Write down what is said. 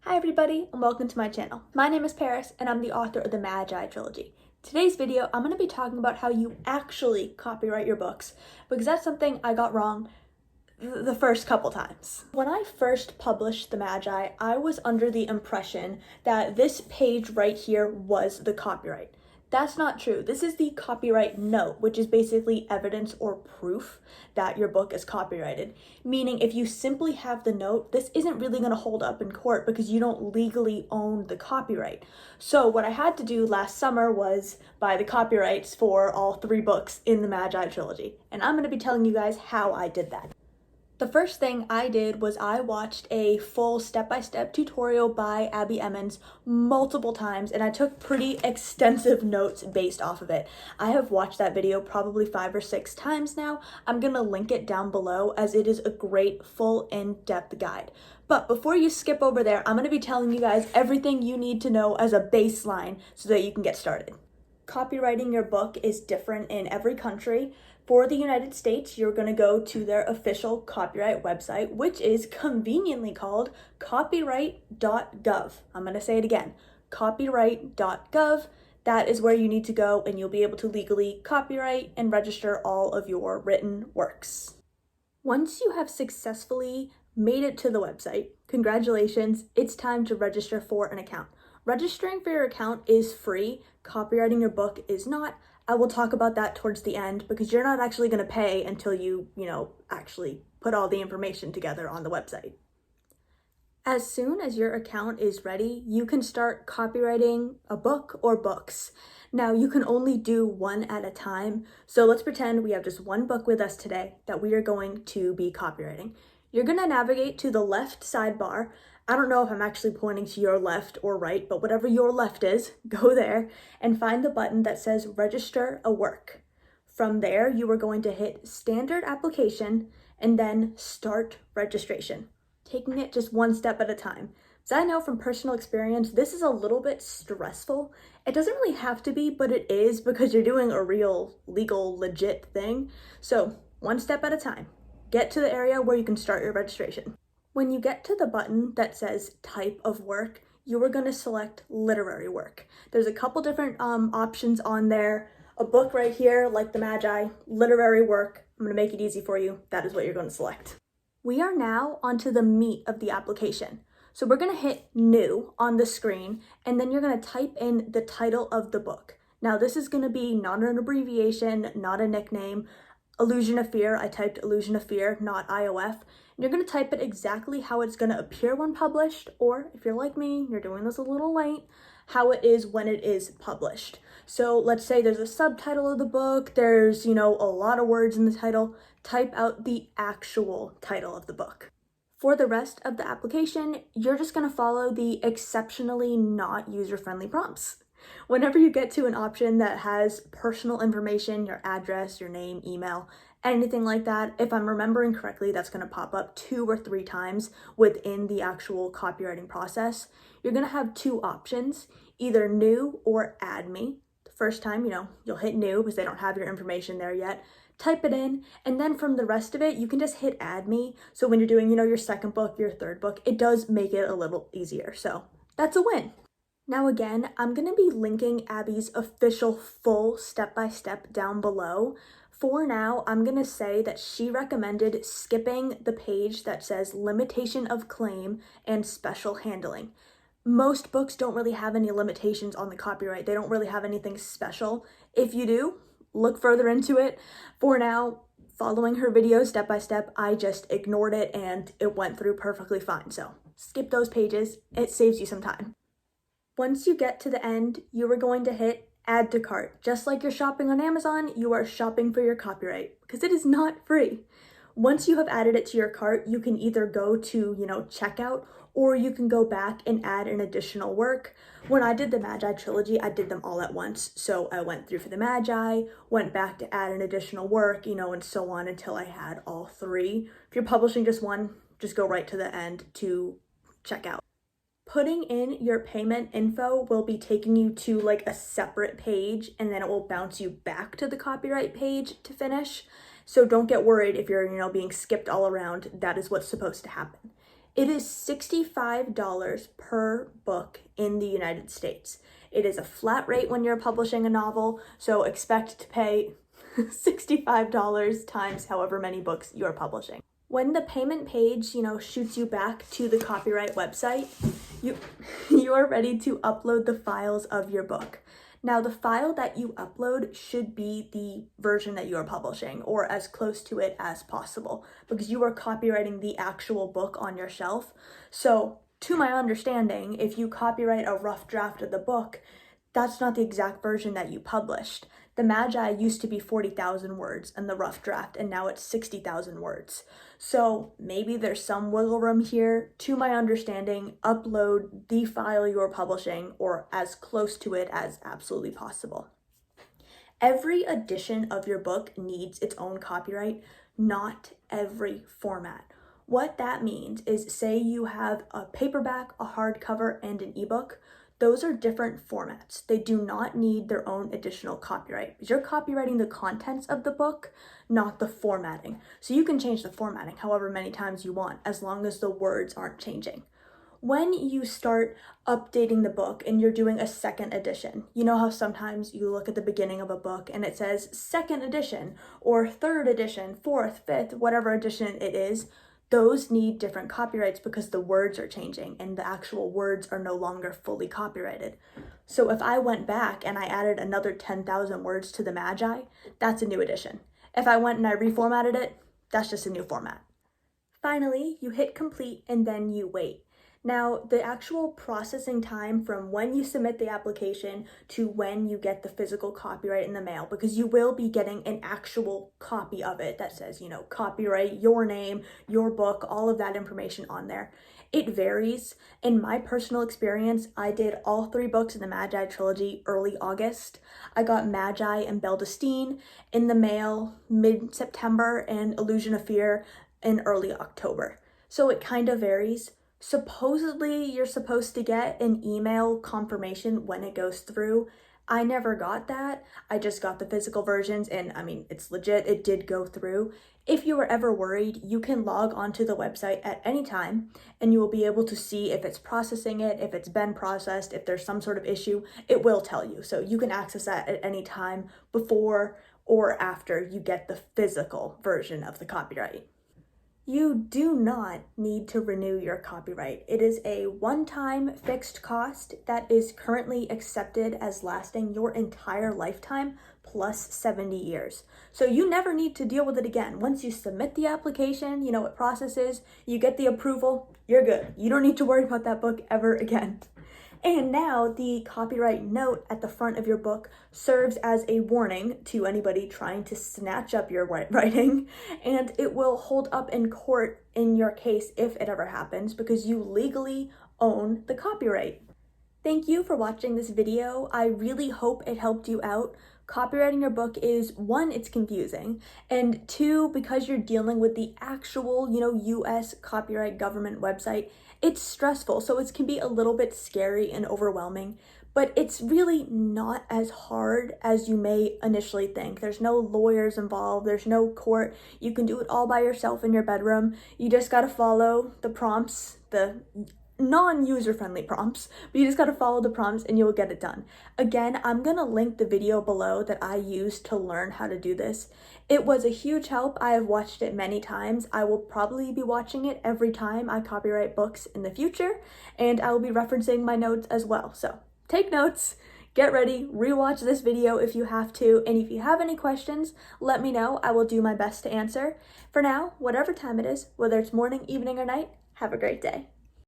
Hi everybody and welcome to my channel. My name is Paris and I'm the author of the Magi trilogy. Today's video I'm going to be talking about how you actually copyright your books because that's something I got wrong the first couple times. When I first published the Magi, I was under the impression that this page right here was the copyright. That's not true. This is the copyright note, which is basically evidence or proof that your book is copyrighted. Meaning if you simply have the note, this isn't really going to hold up in court because you don't legally own the copyright. So what I had to do last summer was buy the copyrights for all 3 books in the Magi trilogy. And I'm going to be telling you guys how I did that. The first thing I did was I watched a full step-by-step tutorial by Abby Emmons multiple times, and I took pretty extensive notes based off of it. I have watched that video probably 5 or 6 times now. I'm gonna link it down below as it is a great full in-depth guide. But before you skip over there, I'm gonna be telling you guys everything you need to know as a baseline so that you can get started. Copyrighting your book is different in every country. For the United States, you're going to go to their official copyright website, which is conveniently called copyright.gov. I'm going to say it again, copyright.gov. That is where you need to go and you'll be able to legally copyright and register all of your written works. Once you have successfully made it to the website, congratulations, it's time to register for an account. Registering for your account is free. Copyrighting your book is not. I will talk about that towards the end because you're not actually going to pay until you actually put all the information together on the website. As soon as your account is ready, you can start copyrighting a book or books. Now, you can only do one at a time. So let's pretend we have just one book with us today that we are going to be copyrighting. You're going to navigate to the left sidebar. I don't know if I'm actually pointing to your left or right, but whatever your left is, go there and find the button that says register a work. From there, you are going to hit standard application and then start registration, taking it just one step at a time. So I know from personal experience, this is a little bit stressful. It doesn't really have to be, but it is because you're doing a real legal, legit thing. So one step at a time, get to the area where you can start your registration. When you get to the button that says type of work, you are going to select literary work. There's a couple different options on there. A book right here, like the Magi, literary work. I'm going to make it easy for you. That is what you're going to select. We are now onto the meat of the application. So we're going to hit new on the screen, and then you're going to type in the title of the book. Now this is going to be not an abbreviation, not a nickname. Illusion of Fear, I typed Illusion of Fear, not IOF. You're going to type it exactly how it's going to appear when published, or if you're like me, you're doing this a little late, how it is when it is published. So let's say there's a subtitle of the book, there's, a lot of words in the title, type out the actual title of the book. For the rest of the application, you're just going to follow the exceptionally not user-friendly prompts. Whenever you get to an option that has personal information, your address, your name, email, anything like that, if I'm remembering correctly, that's going to pop up 2 or 3 times within the actual copywriting process. You're going to have 2 options, either new or add me. The first time, you'll hit new because they don't have your information there yet. Type it in, and then from the rest of it, you can just hit add me. So when you're doing, your second book, your third book, it does make it a little easier. So that's a win. Now again, I'm going to be linking Abby's official full step-by-step down below. For now, I'm going to say that she recommended skipping the page that says limitation of claim and special handling. Most books don't really have any limitations on the copyright. They don't really have anything special. If you do, look further into it. For now, following her video step-by-step, I just ignored it and it went through perfectly fine. So skip those pages. It saves you some time. Once you get to the end, you are going to hit add to cart. Just like you're shopping on Amazon, you are shopping for your copyright because it is not free. Once you have added it to your cart, you can either go to, checkout, or you can go back and add an additional work. When I did the Magi trilogy, I did them all at once. So I went through for the Magi, went back to add an additional work, and so on until I had all 3. If you're publishing just one, just go right to the end to checkout. Putting in your payment info will be taking you to like a separate page, and then it will bounce you back to the copyright page to finish. So don't get worried if you're, being skipped all around. That is what's supposed to happen. It is $65 per book in the United States. It is a flat rate when you're publishing a novel, so expect to pay $65 times however many books you're publishing. When the payment page, shoots you back to the copyright website, you are ready to upload the files of your book. Now, the file that you upload should be the version that you are publishing, or as close to it as possible, because you are copywriting the actual book on your shelf. So, to my understanding, if you copyright a rough draft of the book, that's not the exact version that you published. The Magi used to be 40,000 words in the rough draft, and now it's 60,000 words. So maybe there's some wiggle room here. To my understanding, upload the file you're publishing or as close to it as absolutely possible. Every edition of your book needs its own copyright, not every format. What that means is, say you have a paperback, a hardcover, and an ebook. Those are different formats. They do not need their own additional copyright. You're copywriting the contents of the book, not the formatting. So you can change the formatting however many times you want, as long as the words aren't changing. When you start updating the book and you're doing a second edition, you know how sometimes you look at the beginning of a book and it says second edition or third edition, fourth, fifth, whatever edition it is. Those need different copyrights because the words are changing and the actual words are no longer fully copyrighted. So if I went back and I added another 10,000 words to the Magi, that's a new edition. If I went and I reformatted it, that's just a new format. Finally, you hit complete and then you wait. Now, the actual processing time from when you submit the application to when you get the physical copyright in the mail, because you will be getting an actual copy of it that says, copyright, your name, your book, all of that information on there. It varies. In my personal experience, I did all 3 books in the Magi trilogy early August. I got Magi and Belle Destine in the mail mid-September and Illusion of Fear in early October. So it kind of varies. Supposedly, you're supposed to get an email confirmation when it goes through. I never got that. I just got the physical versions, and it's legit. It did go through. If you were ever worried, you can log onto the website at any time, and you will be able to see if it's processing it, if it's been processed, if there's some sort of issue. It will tell you. So you can access that at any time before or after you get the physical version of the copyright. You do not need to renew your copyright. It is a one-time fixed cost that is currently accepted as lasting your entire lifetime plus 70 years. So you never need to deal with it again. Once you submit the application, it processes, you get the approval, you're good. You don't need to worry about that book ever again. And now the copyright note at the front of your book serves as a warning to anybody trying to snatch up your writing, and it will hold up in court in your case if it ever happens, because you legally own the copyright. Thank you for watching this video. I really hope it helped you out. Copywriting your book is, 1, it's confusing, and 2, because you're dealing with the actual, US copyright government website, it's stressful, so it can be a little bit scary and overwhelming, but it's really not as hard as you may initially think. There's no lawyers involved, there's no court. You can do it all by yourself in your bedroom. You just gotta follow the prompts, the non-user-friendly prompts, but you just gotta follow the prompts and you'll get it done. Again, I'm gonna link the video below that I used to learn how to do this. It was a huge help. I have watched it many times. I will probably be watching it every time I copyright books in the future, and I will be referencing my notes as well. So take notes, get ready, rewatch this video if you have to, and if you have any questions, let me know. I will do my best to answer. For now, whatever time it is, whether it's morning, evening, or night, have a great day.